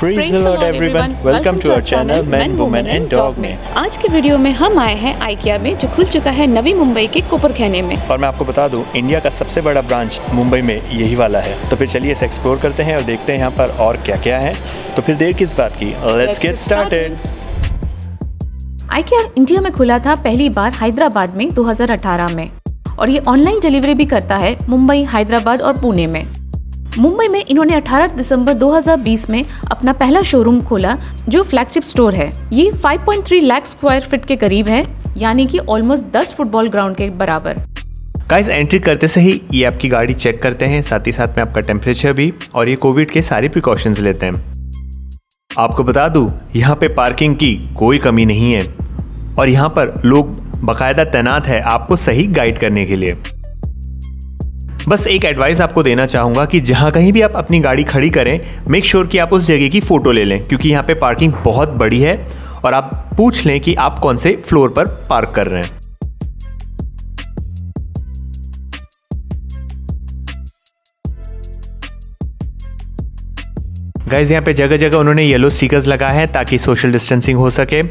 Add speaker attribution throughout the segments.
Speaker 1: Praise the Lord everyone. Welcome to our channel Men, Women and Dog में।
Speaker 2: आज के video में हम आए हैं आइकिया में, जो खुल चुका है नवी मुंबई के कोपरखैरणे में।
Speaker 1: और मैं आपको बता दूं, इंडिया का सबसे बड़ा ब्रांच मुंबई में यही वाला है। तो फिर चलिए इसे एक्सप्लोर करते हैं और देखते हैं यहाँ पर और क्या क्या है। तो फिर देर किस बात की, let's get started.
Speaker 2: IKEA India में खुला था पहली बार हैदराबाद में 2018 में, और ये ऑनलाइन डिलीवरी भी करता है मुंबई, हैदराबाद और पुणे में। मुंबई में इन्होंने 18 दिसंबर 2020 में अपना पहला शोरूम खोला, जो फ्लैगशिप स्टोर है। ये 5.3 लाख स्क्वायर फीट के करीब है, यानी कि ऑलमोस्ट 10 फुटबॉल ग्राउंड के बराबर।
Speaker 1: गाइस, एंट्री करते से ही ये आपकी गाड़ी चेक करते हैं, साथ ही साथ में आपका टेम्परेचर भी, और ये कोविड के सारे प्रिकॉशंस लेते हैं। आपको बता दूं, यहाँ पे पार्किंग की कोई कमी नहीं है और यहाँ पर लोग बाकायदा तैनात है आपको सही गाइड करने के लिए। बस एक एडवाइस आपको देना चाहूँगा कि जहाँ कहीं भी आप अपनी गाड़ी खड़ी करें, मेक श्योर कि आप उस जगह की फ़ोटो ले लें, क्योंकि यहाँ पे पार्किंग बहुत बड़ी है और आप पूछ लें कि आप कौन से फ्लोर पर पार्क कर रहे हैं। गाइस, यहाँ पे जगह जगह उन्होंने येलो स्टिकर्स लगाए हैं ताकि सोशल डिस्टेंसिंग हो सके,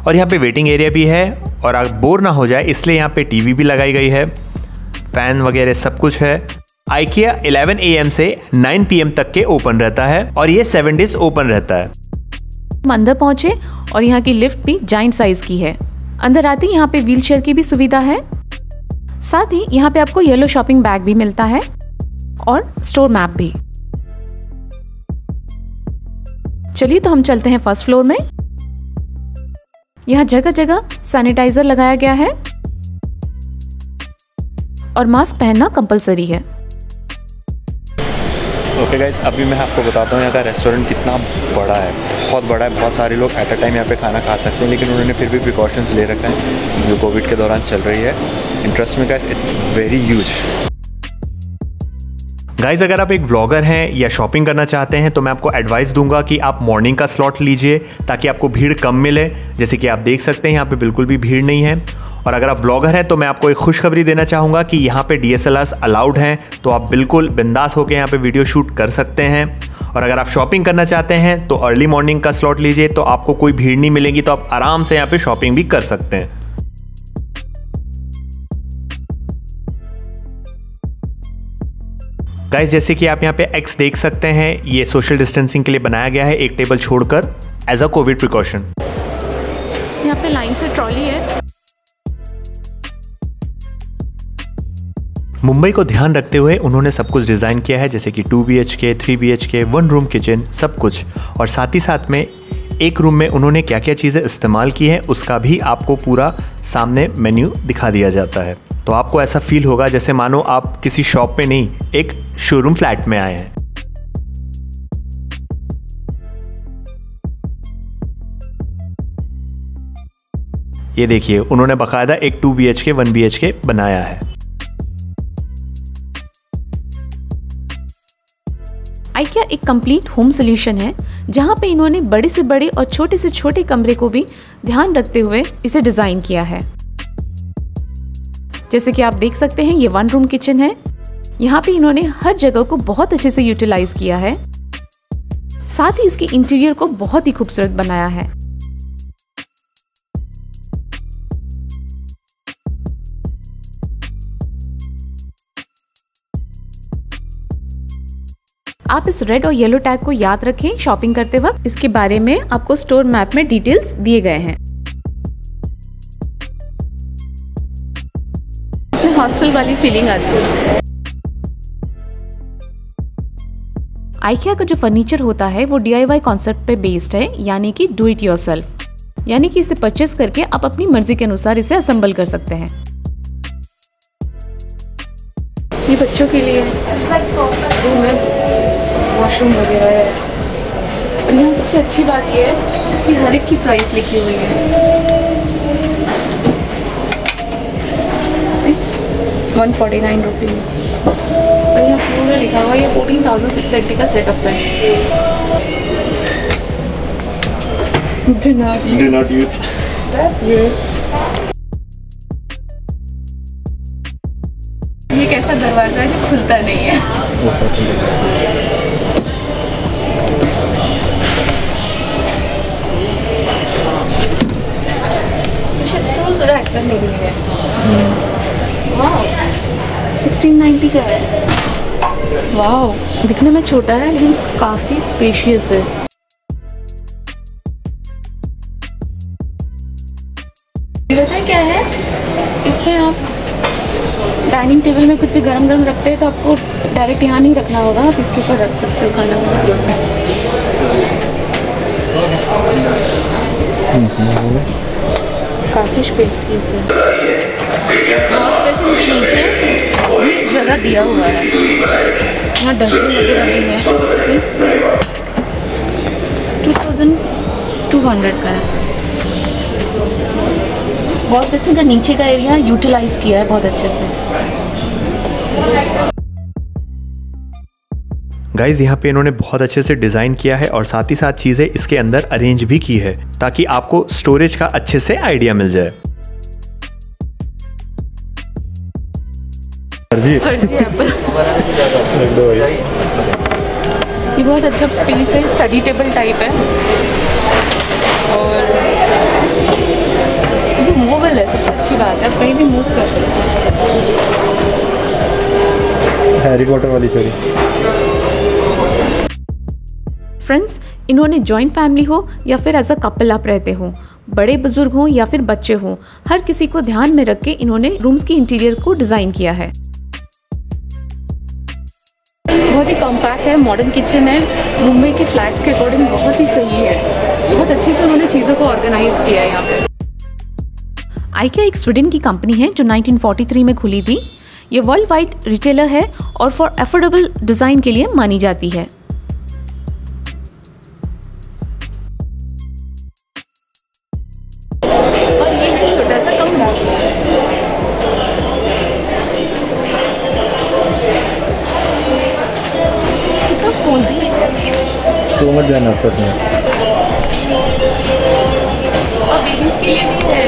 Speaker 1: और यहाँ पे वेटिंग एरिया भी है और आप बोर ना हो जाए इसलिए यहाँ पे टीवी भी लगाई गई है, फैन वगैरह सब कुछ है। आइकिया 11 AM से 9 PM तक के ओपन रहता है और ये 7 डेज ओपन रहता है।
Speaker 2: हम अंदर पहुंचे और यहाँ की लिफ्ट भी जाइंट साइज की है। अंदर आते ही यहाँ पे व्हीलचेयर की भी सुविधा है। साथ ही यहाँ पे आपको येलो शॉपिंग बैग भी मिलता है और स्टोर मैप भी। चलिए तो हम चलते हैं फर्स्ट फ्लोर में। यहाँ जगह जगह सैनिटाइजर लगाया गया है और मास्क पहनना कंपलसरी है।
Speaker 1: ओके गाइस, अभी मैं आपको बताता हूँ यहाँ का रेस्टोरेंट कितना बड़ा है, बहुत बड़ा है। बहुत सारे लोग एट अ टाइम यहाँ पे खाना खा सकते हैं, लेकिन उन्होंने फिर भी प्रिकॉशंस ले रखे हैं जो कोविड के दौरान चल रही है। इंटरेस्ट में guys, it's very huge. Guys, अगर आप एक व्लॉगर हैं या शॉपिंग करना चाहते हैं तो मैं आपको एडवाइस दूंगा कि आप मॉर्निंग का स्लॉट लीजिए ताकि आपको भीड़ कम मिले। जैसे कि आप देख सकते हैं यहाँ पे बिल्कुल भी भीड़ नहीं है। और अगर आप व्लॉगर हैं तो मैं आपको एक खुशखबरी देना चाहूँगा कि यहाँ पे DSLRs अलाउड हैं, तो आप बिल्कुल बिंदास होकर यहाँ पे वीडियो शूट कर सकते हैं। और अगर आप शॉपिंग करना चाहते हैं तो अर्ली मॉर्निंग का स्लॉट लीजिए, तो आपको कोई भीड़ नहीं मिलेगी, तो आप आराम से यहाँ पे शॉपिंग भी कर सकते हैं। गाइस, जैसे कि आप यहाँ पे X देख सकते हैं, ये सोशल डिस्टेंसिंग के लिए बनाया गया है, एक टेबल छोड़कर, एज अ कोविड प्रिकॉशन।
Speaker 2: यहाँ पे लाइन से ट्रॉली है।
Speaker 1: मुंबई को ध्यान रखते हुए उन्होंने सब कुछ डिज़ाइन किया है, जैसे कि 2 BHK, 3 BHK, 1 रूम किचन, सब कुछ। और साथ ही साथ में एक रूम में उन्होंने क्या क्या चीज़ें इस्तेमाल की हैं उसका भी आपको पूरा सामने मेन्यू दिखा दिया जाता है। तो आपको ऐसा फील होगा जैसे मानो आप किसी शॉप में नहीं, एक शोरूम फ्लैट में आए हैं। ये देखिए, उन्होंने बाकायदा एक 2 BHK, 1 BHK बनाया है।
Speaker 2: आइकिया एक कंप्लीट होम सॉल्यूशन है, जहां पे इन्होंने बड़े से बड़े और छोटे से छोटे कमरे को भी ध्यान रखते हुए इसे डिजाइन किया है। जैसे कि आप देख सकते हैं, ये 1 रूम किचन है। यहाँ पे इन्होंने हर जगह को बहुत अच्छे से यूटिलाइज किया है। साथ ही इसके इंटीरियर को बहुत ही खूबसूरत बनाया है। आप इस रेड और येलो टैग को याद रखें शॉपिंग करते वक्त। इसके बारे में आपको स्टोर मैप में डिटेल्स दिए गए हैं। इसमें हॉस्टल वाली फीलिंग आती है। आइकिया का जो फर्नीचर होता है वो DIY कॉन्सेप्ट पे बेस्ड है, यानी कि डू इट योरसेल्फ, यानी कि इसे परचेस करके आप अपनी मर्जी के अनुसार इसे असेंबल कर सकते हैं। ये बच्चों के लिए रूम है, वॉशरूम वगैरह है। और यहाँ सबसे अच्छी बात यह है कि हर एक की प्राइस लिखी हुई है। 149 रुपीज़, और यहाँ पूरा लिखा हुआ है। ये 14,680 का सेटअप है। Do not use. That's good. ये कैसा दरवाजा है जो खुलता नहीं है। करने के लिए। वाह, 1690 का है। वाह, दिखने में छोटा है लेकिन काफ़ी स्पेशियस है। पता है क्या है, इसमें आप डाइनिंग टेबल में कुछ भी गरम गरम रखते हैं तो आपको डायरेक्ट यहाँ नहीं रखना होगा, आप इसके ऊपर रख सकते हो खाना। काफ़ी स्पेसियस है। के नीचे भी जगह दिया हुआ है, यहाँ डस्टबिन वगैरह भी है। 2200 का है। वॉश बेसिन का नीचे का एरिया यूटिलाइज किया है बहुत अच्छे से।
Speaker 1: गाइज यहाँ पे इन्होंने बहुत अच्छे से डिज़ाइन किया है और साथ ही साथ चीज़ें इसके अंदर अरेंज भी की है ताकि आपको स्टोरेज का अच्छे से आइडिया मिल जाए।
Speaker 2: ये बहुत अच्छा स्पेस है, स्टडी टेबल टाइप है और ये मूवेबल है। सबसे अच्छी बात है, आप कहीं भी मूव कर सकते हैं।
Speaker 3: हैरी पॉटर वाली छोरी।
Speaker 2: फ्रेंड्स, इन्होंने जॉइंट फैमिली हो या फिर एज अ कपल आप रहते हो, बड़े बुजुर्ग हों या फिर बच्चे हों, हर किसी को ध्यान में रख के इन्होंने रूम्स की इंटीरियर को डिज़ाइन किया है। बहुत ही कॉम्पैक्ट है, मॉडर्न किचन है, मुंबई के फ्लैट्स के अकॉर्डिंग बहुत ही सही है। बहुत अच्छे से उन्होंने चीज़ों को ऑर्गेनाइज किया है यहाँ पे। आइकिया एक स्वीडन की कंपनी है जो 1943 में खुली थी। ये वर्ल्ड वाइड रिटेलर है और फॉर अफोर्डेबल डिज़ाइन के लिए मानी जाती है। और ये है छोटा सा कमरा। कितना कोजी है।
Speaker 3: तो मत जाना सच में।
Speaker 2: और बेबीज के लिए भी है।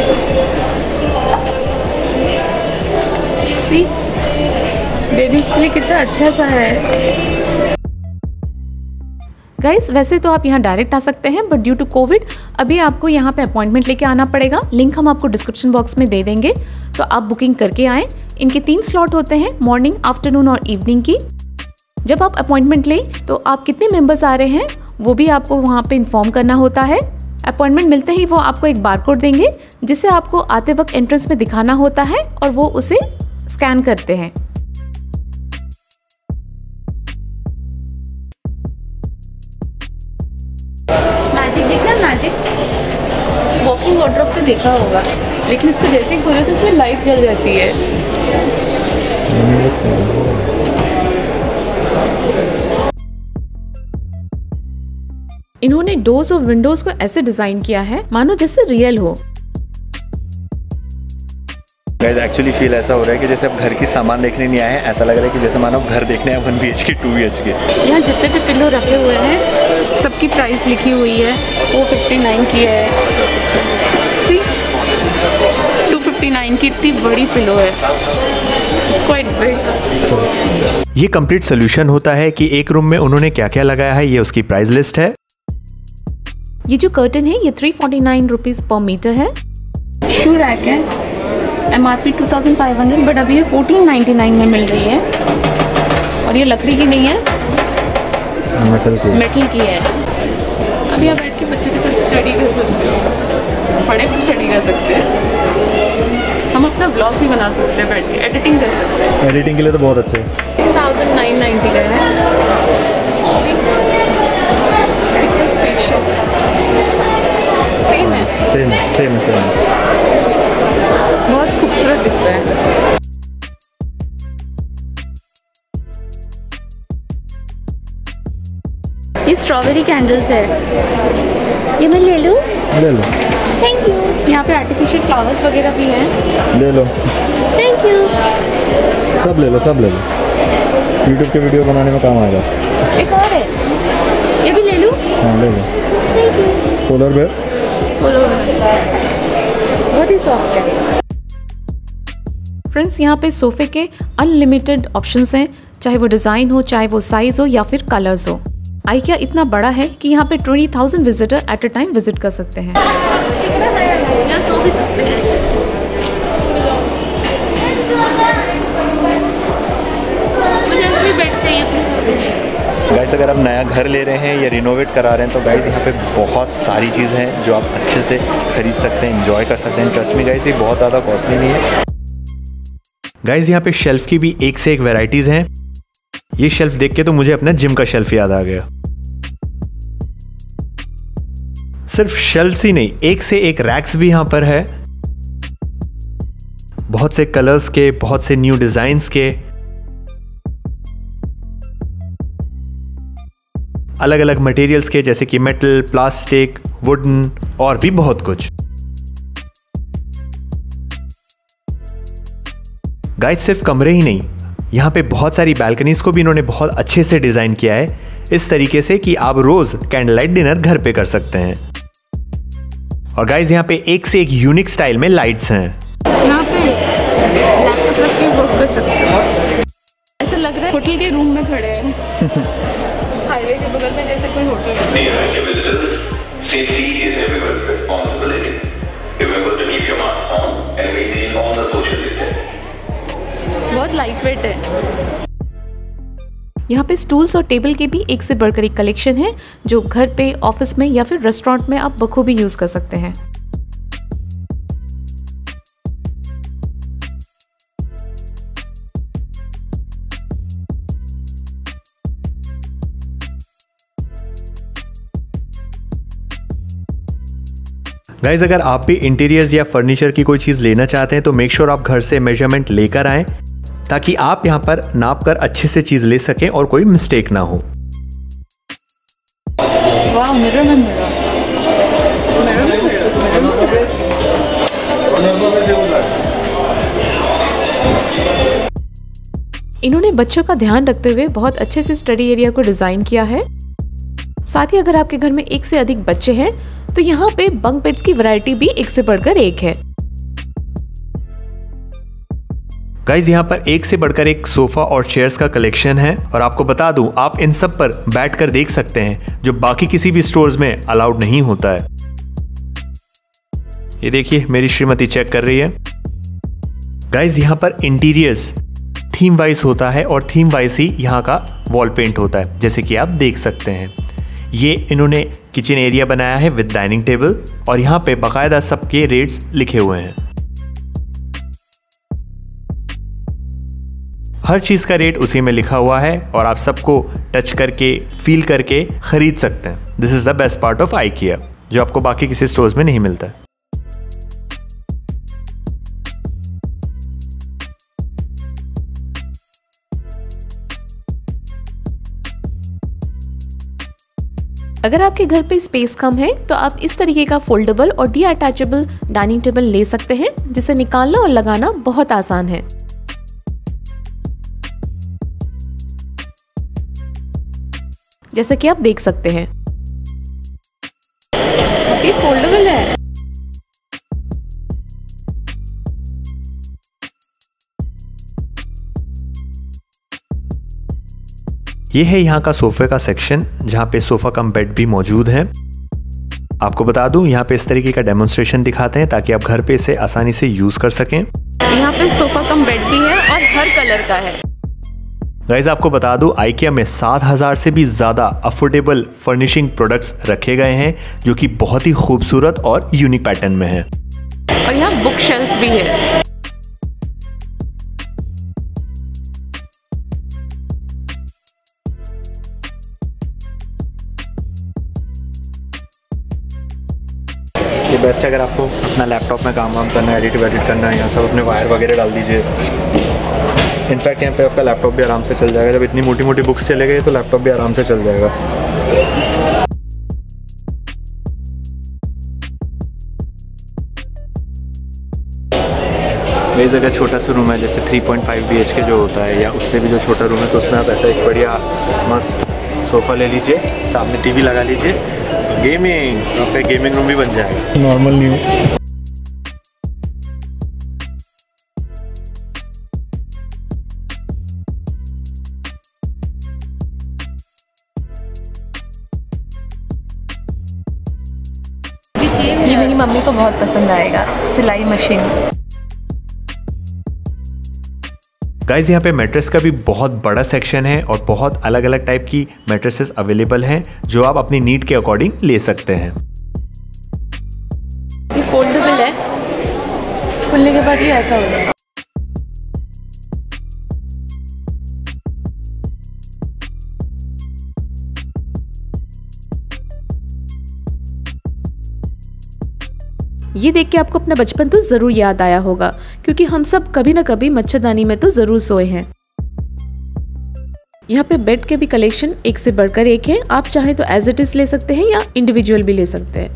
Speaker 2: सी, बेबीज के लिए कितना अच्छा सा है। गाइस, वैसे तो आप यहाँ डायरेक्ट आ सकते हैं, बट ड्यू टू कोविड अभी आपको यहाँ पे अपॉइंटमेंट लेके आना पड़ेगा। लिंक हम आपको डिस्क्रिप्शन बॉक्स में दे देंगे, तो आप बुकिंग करके आएँ। इनके 3 स्लॉट होते हैं, मॉर्निंग, आफ्टरनून और इवनिंग की। जब आप अपॉइंटमेंट लें तो आप कितने मेंबर्स आ रहे हैं वो भी आपको वहाँ पे इन्फॉर्म करना होता है। अपॉइंटमेंट मिलते ही वो आपको एक बारकोड देंगे जिसे आपको आते वक्त एंट्रेंस में दिखाना होता है और वो उसे स्कैन करते हैं। मैजिक देखना, मैजिक वॉकिंग वार्डरोब तो देखा होगा, लेकिन इसको जैसे ही खोलो तो इसमें लाइट जल जाती है। इन्होंने डोर्स और विंडोज को ऐसे डिजाइन किया है मानो जैसे रियल हो।
Speaker 1: गाइस, एक्चुअली फील ऐसा हो रहा है कि जैसे आप घर की सामान देखने नहीं आए हैं, ऐसा लग रहा है कि जैसे मानो घर देखने आए 1 BHK 2 BHK।
Speaker 2: यहाँ जितने भी पिलो रखे हुए हैं सबकी प्राइस लिखी हुई है। 459 की है, सी 259 की इतनी बड़ी पिलो है। It's quite big।
Speaker 1: ये कंप्लीट सोल्यूशन होता है कि एक रूम में उन्होंने क्या क्या लगाया है, ये उसकी प्राइस लिस्ट है।
Speaker 2: ये जो कर्टन है ये 349 रुपीज़ पर मीटर है। शू रैक है, MRP 2500, बट अभी ये 1499 में मिल रही है। और ये लकड़ी की नहीं है, मेटल की है। अभी आप बैठ के बच्चों के साथ स्टडी कर सकते हो, पढ़े भी स्टडी कर सकते हैं। हम अपना ब्लॉग भी बना सकते हैं बैठ के, एडिटिंग कर सकते हैं।
Speaker 3: एडिटिंग के लिए तो बहुत अच्छे है।
Speaker 2: 1990 का है।
Speaker 3: सेम
Speaker 2: बहुत खूबसूरत दिखता है। ये स्ट्रॉबेरी कैंडल्स है, ये मैं ले लूँ?
Speaker 3: ले लो,
Speaker 2: थैंक यू। यहाँ पे आर्टिफिशियल फ्लावर्स वगैरह भी हैं।
Speaker 3: ले लो,
Speaker 2: थैंक यू।
Speaker 3: सब ले लो, सब ले लो। यूट्यूब के वीडियो बनाने में काम आएगा।
Speaker 2: एक और है, ये भी ले लूँ?
Speaker 3: हाँ ले लो।
Speaker 2: Thank you.
Speaker 3: पोलर बेयर
Speaker 2: बहुत ही सॉफ्ट है। फ्रेंड्स, यहाँ पे सोफे के अनलिमिटेड ऑप्शंस हैं, चाहे वो डिज़ाइन हो, चाहे वो साइज़ हो या फिर कलर्स हो। आइकिया इतना बड़ा है कि यहाँ पे 20,000 visitor at a time visit कर सकते हैं। यहाँ सो भी सकते हैं।
Speaker 1: गाइस अगर आप नया घर ले रहे हैं या रिनोवेट करा रहे हैं तो गाइस यहाँ पे बहुत सारी चीज़ें हैं जो आप अच्छे से खरीद सकते हैं, एंजॉय कर सकते हैं। ट्रस्ट मी गाइस, ये बहुत ज़्यादा कॉस्टली नहीं है। गाइस यहाँ पे शेल्फ की भी एक से एक वैरायटीज़ हैं। ये शेल्फ देख के तो मुझे अपना जिम का शेल्फ याद आ गया। सिर्फ शेल्फ्स ही नहीं, एक से एक रैक्स भी यहाँ पर है, बहुत से कलर्स के, बहुत से न्यू डिजाइन्स के, अलग अलग मटेरियल्स के, जैसे कि मेटल, प्लास्टिक, वुडन और भी बहुत कुछ। गाइस सिर्फ कमरे ही नहीं, यहाँ पे बहुत सारी बैल्कनीज को भी इन्होंने बहुत अच्छे से डिजाइन किया है, इस तरीके से कि आप रोज कैंडल लाइट डिनर घर पे कर सकते हैं। और गाइस यहाँ पे एक से एक यूनिक स्टाइल में लाइट्स हैं।
Speaker 2: यहाँ पे लैपटॉप रख के वर्क कर सकते हो। ऐसा लग रहा है होटल के रूम में खड़े हैं। हाईवे के बगल में जैसे कोई होटल है।
Speaker 4: Safety is everyone's responsibility. Remember to keep your mask on and maintain all the social distance.
Speaker 2: बहुत लाइट वेट है। यहाँ पे स्टूल्स और टेबल के भी एक से बढ़कर एक कलेक्शन है जो घर पे, ऑफिस में या फिर रेस्टोरेंट में आप बखूबी यूज कर सकते हैं।
Speaker 1: गाइज अगर आप भी इंटीरियर्स या फर्नीचर की कोई चीज़ लेना चाहते हैं तो मेक श्योर आप घर से मेजरमेंट लेकर आएं, ताकि आप यहां पर नाप कर अच्छे से चीज़ ले सकें और कोई मिस्टेक ना हो।
Speaker 2: वाह, मिरर में मिरर। इन्होंने बच्चों का ध्यान रखते हुए बहुत अच्छे से स्टडी एरिया को डिजाइन किया है। साथ ही अगर आपके घर में एक से अधिक बच्चे हैं तो यहाँ पे बंक बेड्स की वैरायटी भी एक से बढ़कर एक है।
Speaker 1: गाइज यहाँ पर एक से बढ़कर एक सोफा और चेयर्स का कलेक्शन है, और आपको बता दूं आप इन सब पर बैठकर देख सकते हैं, जो बाकी किसी भी स्टोर्स में अलाउड नहीं होता है। ये देखिए मेरी श्रीमती चेक कर रही है। गाइज यहाँ पर इंटीरियर्स थीम वाइज होता है और थीम वाइज ही यहाँ का वॉल पेंट होता है, जैसे कि आप देख सकते हैं। ये इन्होंने किचन एरिया बनाया है विद डाइनिंग टेबल, और यहाँ पे बाकायदा सबके रेट्स लिखे हुए हैं। हर चीज का रेट उसी में लिखा हुआ है और आप सबको टच करके, फील करके खरीद सकते हैं। This is the best part of IKEA, जो आपको बाकी किसी स्टोर्स में नहीं मिलता है।
Speaker 2: अगर आपके घर पे स्पेस कम है तो आप इस तरीके का फोल्डेबल और डीअटैचेबल डाइनिंग टेबल ले सकते हैं, जिसे निकालना और लगाना बहुत आसान है। जैसा कि आप देख सकते हैं, ये फोल्डेबल है।
Speaker 1: ये है यहाँ का सोफे का सेक्शन, जहाँ पे सोफा कम बेड भी मौजूद है। आपको बता दूं यहाँ पे इस तरीके का डेमोन्स्ट्रेशन दिखाते हैं ताकि आप घर पे इसे आसानी से यूज कर सकें।
Speaker 2: यहाँ पे सोफा कम बेड भी है और हर कलर का है।
Speaker 1: गाइज आपको बता दूं IKEA में 7000 से भी ज्यादा अफोर्डेबल फर्निशिंग प्रोडक्ट्स रखे गए हैं, जो कि बहुत ही खूबसूरत और यूनिक पैटर्न में है।
Speaker 2: और यहाँ बुक शेल्फ भी है।
Speaker 1: ये बेस्ट है अगर आपको अपना लैपटॉप में काम वाम करना है, एडिट करना है, यहाँ सब अपने वायर वगैरह डाल दीजिए। इनफैक्ट यहाँ पे आपका लैपटॉप भी आराम से चल जाएगा। जब इतनी मोटी मोटी बुक्स चले गए तो लैपटॉप भी आराम से चल जाएगा। वही जगह छोटा सा रूम है, जैसे 3.5 BHK जो होता है, या उससे भी जो छोटा रूम है, तो उसमें आप ऐसा एक बढ़िया मस्त सोफ़ा ले लीजिए, सामने टीवी लगा लीजिए, गेमिंग, आपका गेमिंग रूम भी बन जाएगा।
Speaker 3: नॉर्मल नहीं हो।
Speaker 2: ये मेरी मम्मी को बहुत पसंद आएगा, सिलाई मशीन।
Speaker 1: गाइज यहाँ पे मैट्रेस का भी बहुत बड़ा सेक्शन है और बहुत अलग अलग टाइप की मैट्रेसेस अवेलेबल हैं जो आप अपनी नीड के अकॉर्डिंग ले सकते हैं।
Speaker 2: ये फोल्डेबल है, खुलने के बाद ये ऐसा होगा। ये देख के आपको अपना बचपन तो ज़रूर याद आया होगा, क्योंकि हम सब कभी ना कभी मच्छरदानी में तो ज़रूर सोए हैं। यहाँ पे बेड के भी कलेक्शन एक से बढ़कर एक है। आप चाहे तो एज इट इज ले सकते हैं या इंडिविजुअल भी ले सकते हैं।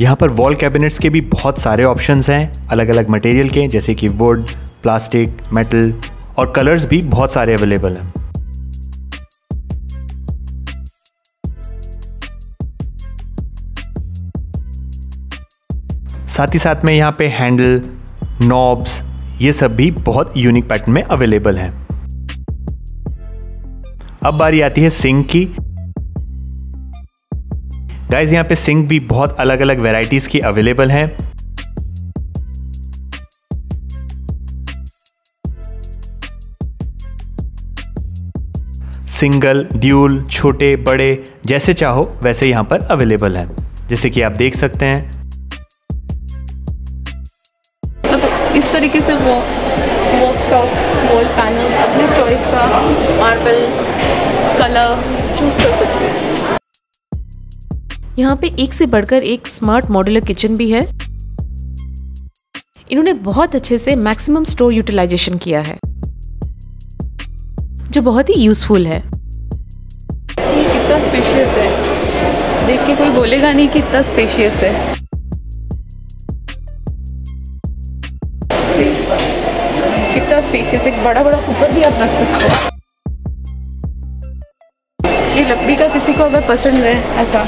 Speaker 1: यहाँ पर वॉल कैबिनेट्स के भी बहुत सारे ऑप्शंस हैं अलग अलग मटेरियल के, जैसे कि वुड, प्लास्टिक, मेटल और कलर्स भी बहुत सारे अवेलेबल हैं। साथ ही साथ में यहाँ पे हैंडल, नॉब्स, ये सब भी बहुत यूनिक पैटर्न में अवेलेबल हैं। अब बारी आती है सिंक की। गाइस यहाँ पे सिंक भी बहुत अलग अलग वैरायटीज की अवेलेबल हैं। सिंगल, ड्यूल, छोटे बड़े जैसे चाहो वैसे यहाँ पर अवेलेबल है, जैसे कि आप देख सकते हैं।
Speaker 2: इस तरीके से वॉल पैनल्स अपने चॉइस का मार्बल कलर चूज कर सकते हैं। यहाँ पे एक से बढ़कर एक स्मार्ट मॉड्यूलर किचन भी है। इन्होंने बहुत अच्छे से मैक्सिमम स्टोर यूटिलाइजेशन किया है, जो बहुत ही यूजफुल है। कितना स्पेशियस है, देख के कोई बोलेगा नहीं कि इतना स्पेशियस है। कितना स्पेशियस, एक बड़ा बड़ा कुकर भी आप रख सकते हैं। ये लकड़ी का किसी को अगर पसंद है ऐसा,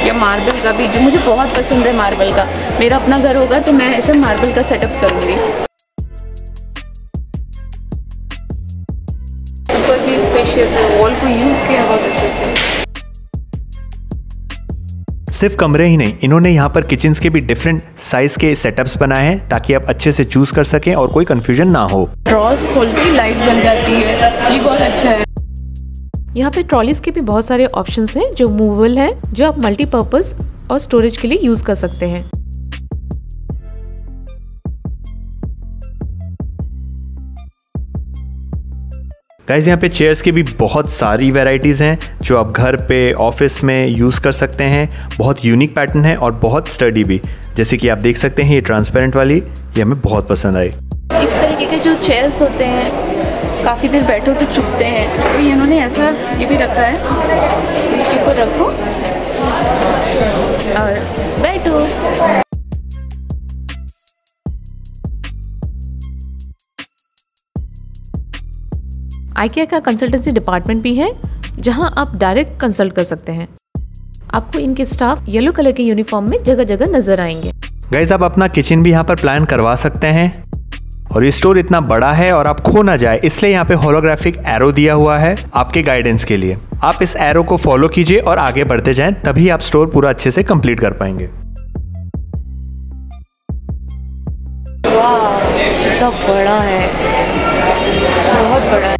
Speaker 2: या मार्बल का भी, जो मुझे बहुत पसंद है मार्बल का। मेरा अपना घर होगा तो मैं ऐसे मार्बल का सेटअप करूंगी। ऊपर भी स्पेशियस है, वॉल को यूज किया बहुत अच्छे से।
Speaker 1: सिर्फ कमरे ही नहीं, इन्होंने यहाँ पर किचन्स के भी डिफरेंट साइज के सेटअप्स बनाए हैं ताकि आप अच्छे से चूज कर सकें और कोई कंफ्यूजन ना हो।
Speaker 2: ड्रॉर्स खोलते ही लाइट जल जाती है, ये बहुत अच्छा है। यहाँ पे ट्रॉलीज के भी बहुत सारे ऑप्शंस हैं जो मूवेबल हैं, जो आप मल्टीपर्पज और स्टोरेज के लिए यूज कर सकते हैं।
Speaker 1: गाइस यहाँ पे चेयर्स की भी बहुत सारी वैरायटीज़ हैं जो आप घर पे, ऑफिस में यूज़ कर सकते हैं। बहुत यूनिक पैटर्न है और बहुत स्टडी भी, जैसे कि आप देख सकते हैं ये ट्रांसपेरेंट वाली, ये हमें बहुत पसंद आई।
Speaker 2: इस तरीके के जो चेयर्स होते हैं काफ़ी देर बैठो तो चुभते हैं, तो इन्होंने ऐसा ये भी रखा है, इसके ऊपर रखो और बैठो। IKEA का कंसल्टेंसी डिपार्टमेंट भी है, जहां आप डायरेक्ट कंसल्ट कर सकते हैं। आपको इनके स्टाफ येलो कलर के यूनिफॉर्म में जगह जगह नजर आएंगे।
Speaker 1: गाइस आप अपना किचन भी यहाँ पर प्लान करवा सकते हैं और ये स्टोर इतना बड़ा है और आप खो ना जाए, इसलिए यहाँ पे होलोग्राफिक एरो दिया हुआ है आपके गाइडेंस के लिए। आप इस एरो को फॉलो कीजिए और आगे बढ़ते जाएं, तभी आप स्टोर पूरा अच्छे से कंप्लीट कर पाएंगे।
Speaker 2: वाह, कितना बड़ा है, बहुत बड़ा है।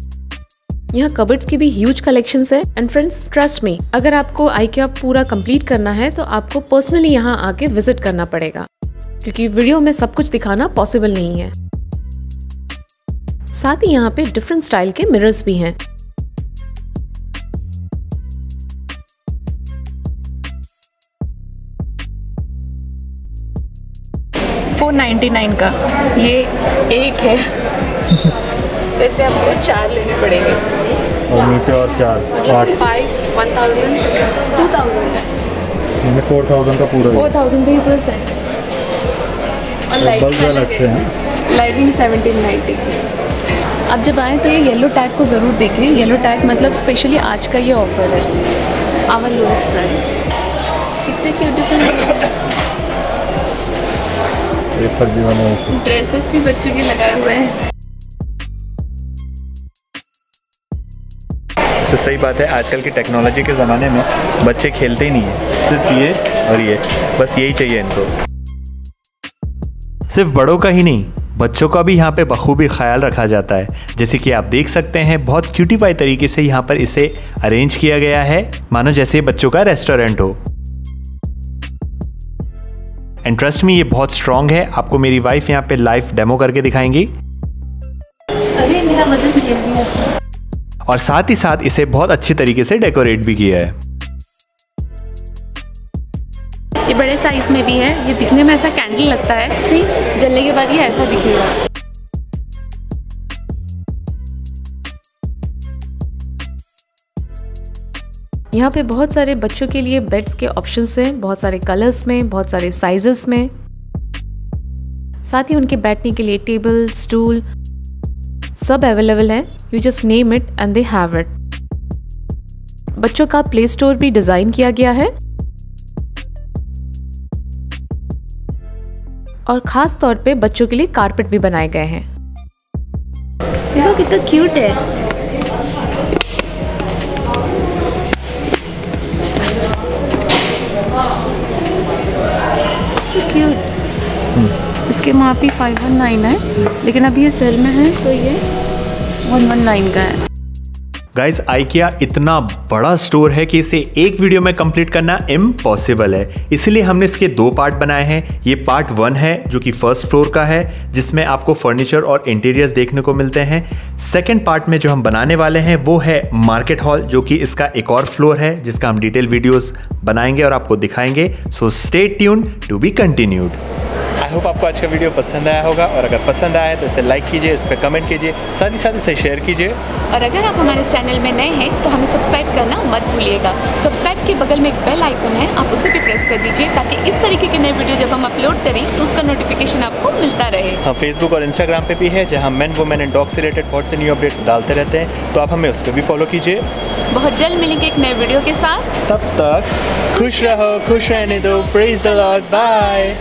Speaker 2: यहाँ कबर्ड्स की भी ह्यूज कलेक्शंस है। एंड फ्रेंड्स, ट्रस्ट मी, अगर आपको IKEA पूरा कंप्लीट करना है तो आपको पर्सनली यहाँ आके विजिट करना पड़ेगा, क्योंकि वीडियो में सब कुछ दिखाना पॉसिबल नहीं है। साथ ही यहाँ पे डिफरेंट स्टाइल के मिरर्स भी हैं। $499 का ये एक है, वैसे आपको 4 लेने पड़ेंगे
Speaker 3: और नीचे और 4, 8,
Speaker 2: 5, 1000, 2000 का,
Speaker 3: 4000 का पूरा
Speaker 2: 4000 का ही पूरा सेट। और
Speaker 3: बल्ब अलग से हैं।
Speaker 2: लाइटिंग 1790 की। अब जब आए तो ये येलो टैग को ज़रूर देखें। येलो टैग मतलब स्पेशली आज का ये ऑफर है, आवर लोएस्ट प्राइस। कितने ब्यूटीफुल ड्रेसेस भी बच्चों के लगाए हुए हैं।
Speaker 1: इससे सही बात है, आजकल की टेक्नोलॉजी के ज़माने में बच्चे खेलते ही नहीं है, सिर्फ ये और ये, बस यही चाहिए इनको। सिर्फ बड़ों का ही नहीं, बच्चों का भी यहाँ पे बखूबी ख्याल रखा जाता है। जैसे कि आप देख सकते हैं बहुत क्यूटी पाई तरीके से यहाँ पर इसे अरेंज किया गया है, मानो जैसे बच्चों का रेस्टोरेंट हो। एंड ट्रस्ट मी, ये बहुत स्ट्रॉन्ग है। आपको मेरी वाइफ यहाँ पे लाइव डेमो करके दिखाएंगी।
Speaker 2: अरे मेरा वजन झेल दिया।
Speaker 1: और साथ ही साथ इसे बहुत अच्छी तरीके से डेकोरेट भी किया है।
Speaker 2: ये बड़े साइज में भी है। ये दिखने में ऐसा कैंडल लगता है, सी जलने के बाद ये ऐसा दिखेगा। यहाँ पे बहुत सारे बच्चों के लिए बेड्स के ऑप्शंस हैं, बहुत सारे कलर्स में, बहुत सारे साइजेस में। साथ ही उनके बैठने के लिए टेबल, स्टूल सब अवेलेबल है। You just name it and they have it. बच्चों का प्ले स्टोर भी डिजाइन किया गया है और खास तौर पे बच्चों के लिए कारपेट भी बनाए गए हैं। देखो कितना क्यूट है। So cute। इसके MRP 519 है, लेकिन अभी ये सेल में है तो ये 119 का है।
Speaker 1: गाइस, आइकिया इतना बड़ा स्टोर है कि इसे एक वीडियो में कंप्लीट करना इम्पॉसिबल है, इसलिए हमने इसके 2 पार्ट बनाए हैं। ये पार्ट 1 है जो कि फर्स्ट फ्लोर का है, जिसमें आपको फर्नीचर और इंटीरियर्स देखने को मिलते हैं। सेकंड पार्ट में जो हम बनाने वाले हैं वो है मार्केट हॉल, जो कि इसका एक और फ्लोर है, जिसका हम डिटेल वीडियोस बनाएंगे और आपको दिखाएंगे। So stay tuned to be continued. I hope आपको आज का वीडियो पसंद आया होगा, और अगर पसंद आया तो इसे लाइक कीजिए, इस पर कमेंट कीजिए, साथ ही साथ इसे शेयर कीजिए।
Speaker 2: और अगर आप हमारे चैनल में नए हैं तो हमें सब्सक्राइब करना मत भूलिएगा। सब्सक्राइब के बगल में एक बेल आइकन है, आप उसे भी प्रेस कर दीजिए ताकि इस तरीके के नए वीडियो जब हम अपलोड करें तो उसका नोटिफिकेशन आपको मिलता रहे।
Speaker 1: हम फेसबुक और इंस्टाग्राम पे भी है, जहाँ मेन, वुमेन एंड डॉग से रिलेटेड बहुत से न्यू अपडेट्स डालते रहते हैं, तो आप हमें उस पर भी फॉलो कीजिए।
Speaker 2: बहुत जल्द मिलेंगे एक नए वीडियो के साथ।
Speaker 1: तब तक खुश रहो, खुश रहने दो। Praise the Lord. बाय।